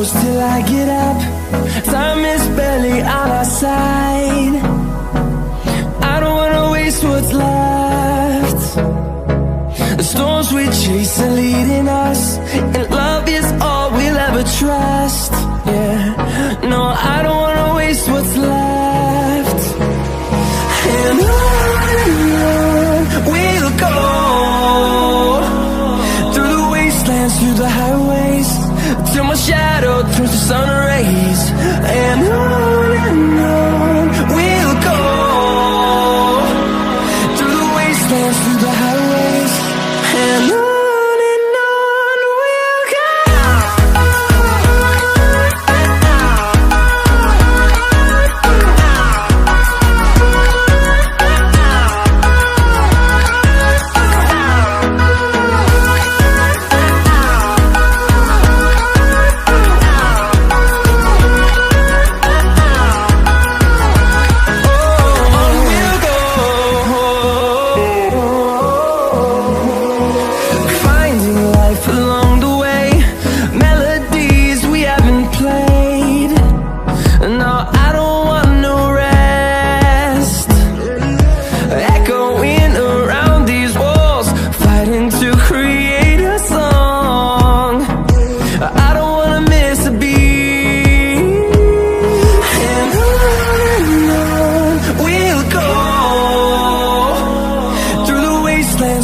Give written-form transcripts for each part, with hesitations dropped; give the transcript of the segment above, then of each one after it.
close till I get up. Time is barely on our side. I don't wanna waste what's left. The storms we chase are leading us, and love is all we'll ever trust. Yeah, no, I don't wanna waste what's left. And on we'll go, through the wastelands, through the highways, till my shadow turns to sun rays. And on we'll go, through the wastelands, through the highways, and on we'll go.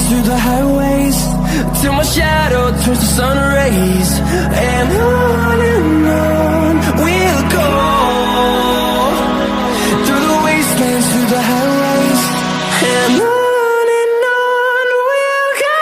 Through the highways, till my shadow turns to sun rays. And on we'll go, through the wastelands, through the highways, and on we'll go.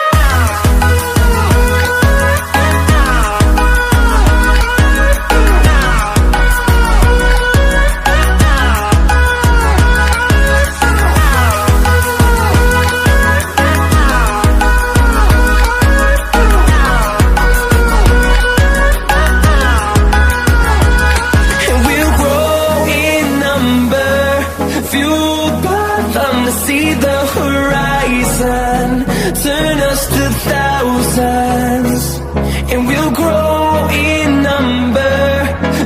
See the horizon, turn us to thousands, and we'll grow in number,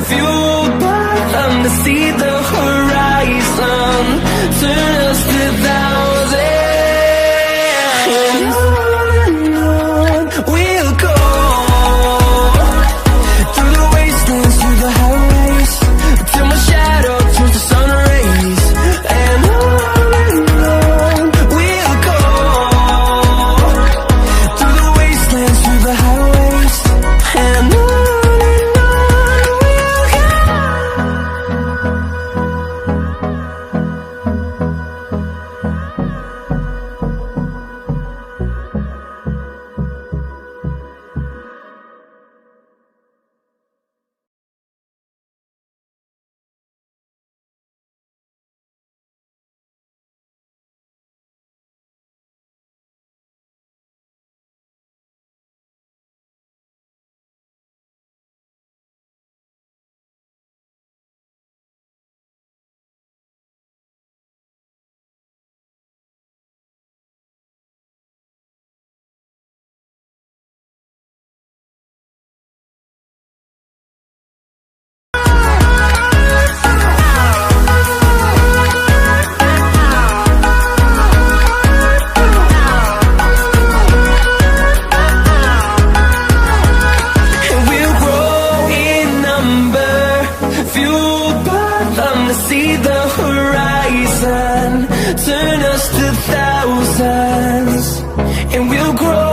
fueled by them to see the horizon, turn us to thousands, and on we'll go, through the wastelands, through the highways, till my shadow turns to sun rays. And see the horizon, turn us to thousands, and we'll grow